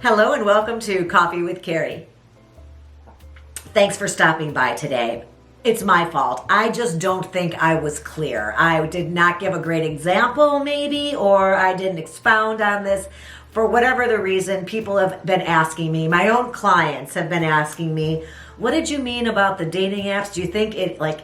Hello and welcome to Coffee with Carey. Thanks for stopping by today. It's my fault. I just don't think I was clear. I did not give a great example maybe, or I didn't expound on this. For whatever the reason, people have been asking me, my own clients have been asking me, what did you mean about the dating apps? Do you think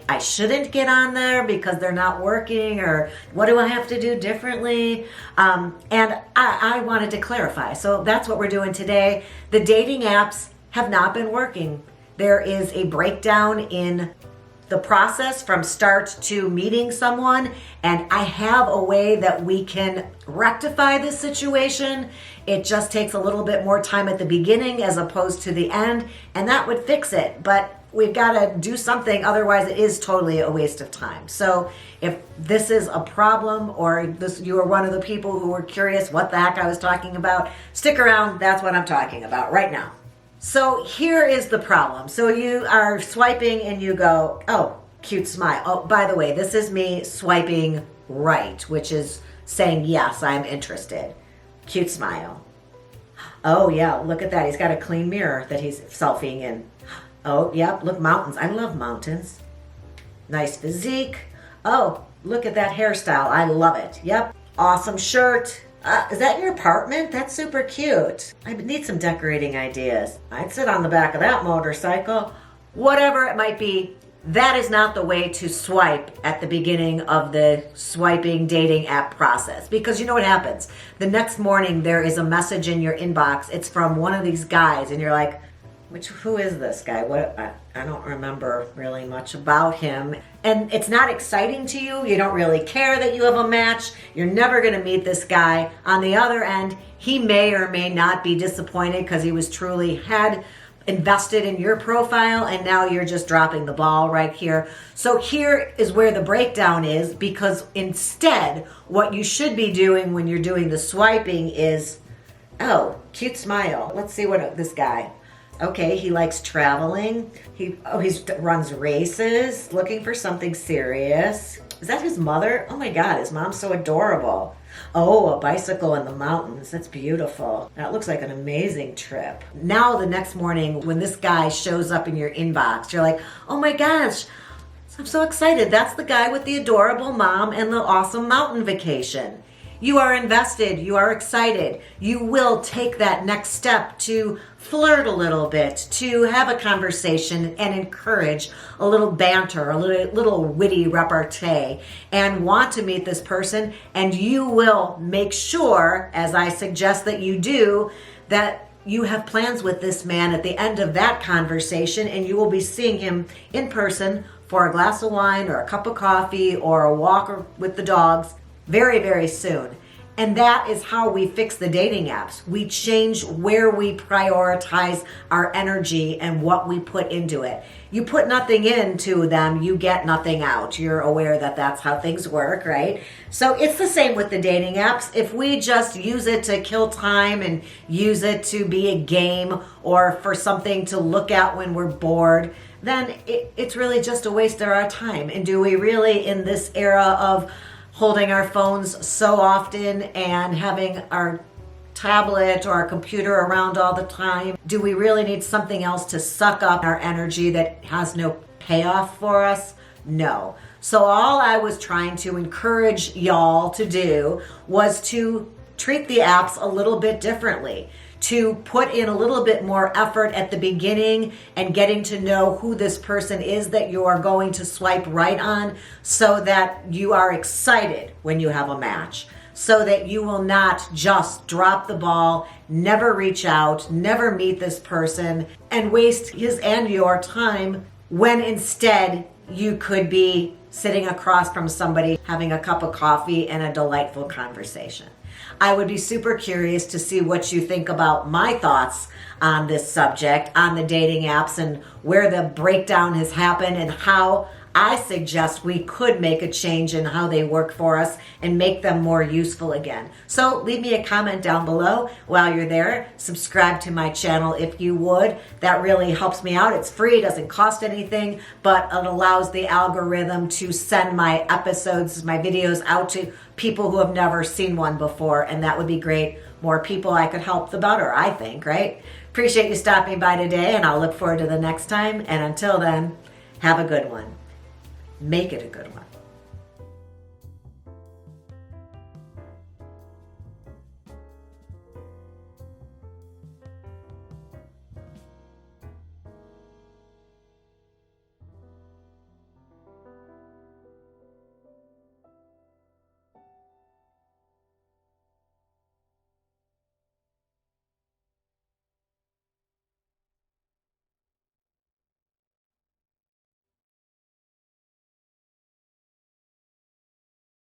I shouldn't get on there because they're not working, or what do I have to do differently? And I wanted to clarify. So that's what we're doing today. The dating apps have not been working. There is a breakdown in the process from start to meeting someone, and I have a way that we can rectify this situation. It just takes a little bit more time at the beginning as opposed to the end, and that would fix it. But we've got to do something, otherwise it is totally a waste of time. So if this is a problem, or you are one of the people who were curious what the heck I was talking about, stick around. That's what I'm talking about right now. So here is the problem. So you are swiping and you go, oh, cute smile. Oh, by the way, this is me swiping right, which is saying, yes, I'm interested. Cute smile. Oh yeah, look at that. He's got a clean mirror that he's selfieing in. Oh, yep, look, mountains. I love mountains. Nice physique. Oh, look at that hairstyle. I love it. Yep, awesome shirt. Is that your apartment? That's super cute. I need some decorating ideas. I'd sit on the back of that motorcycle. Whatever it might be, that is not the way to swipe at the beginning of the swiping dating app process. Because you know what happens? The next morning there is a message in your inbox. It's from one of these guys and you're like, who is this guy? I don't remember really much about him. And it's not exciting to you. You don't really care that you have a match. You're never going to meet this guy. On the other end, he may or may not be disappointed because he was truly had invested in your profile, and now you're just dropping the ball right here. So here is where the breakdown is, because instead what you should be doing when you're doing the swiping is, oh, cute smile. Let's see what this guy. Okay, he likes traveling. He runs races, looking for something serious. Is that his mother? Oh my God, his mom's so adorable. Oh, a bicycle in the mountains. That's beautiful. That looks like an amazing trip. Now the next morning when this guy shows up in your inbox, you're like, oh my gosh, I'm so excited. That's the guy with the adorable mom and the awesome mountain vacation. You are invested, you are excited. You will take that next step to flirt a little bit, to have a conversation and encourage a little banter, a little witty repartee, and want to meet this person. And you will make sure, as I suggest that you do, that you have plans with this man at the end of that conversation, and you will be seeing him in person for a glass of wine or a cup of coffee or a walk with the dogs very, very soon. And that is how we fix the dating apps. We change where we prioritize our energy and what we put into it. You put nothing into them, you get nothing out. You're aware that that's how things work, right? So it's the same with the dating apps. If we just use it to kill time and use it to be a game or for something to look at when we're bored, then it's really just a waste of our time. And do we really, in this era of holding our phones so often and having our tablet or our computer around all the time, do we really need something else to suck up our energy that has no payoff for us? No. So all I was trying to encourage y'all to do was to treat the apps a little bit differently, to put in a little bit more effort at the beginning and getting to know who this person is that you are going to swipe right on, so that you are excited when you have a match, so that you will not just drop the ball, never reach out, never meet this person, and waste his and your time, when instead you could be sitting across from somebody having a cup of coffee and a delightful conversation. I would be super curious to see what you think about my thoughts on this subject, on the dating apps, and where the breakdown has happened, and how I suggest we could make a change in how they work for us and make them more useful again. So leave me a comment down below. While you're there, subscribe to my channel if you would. That really helps me out. It's free, doesn't cost anything, but it allows the algorithm to send my episodes, my videos out to people who have never seen one before, and that would be great. more people I could help, the better, I think, right? Appreciate you stopping by today, and I'll look forward to the next time. And until then, have a good one. Make it a good one.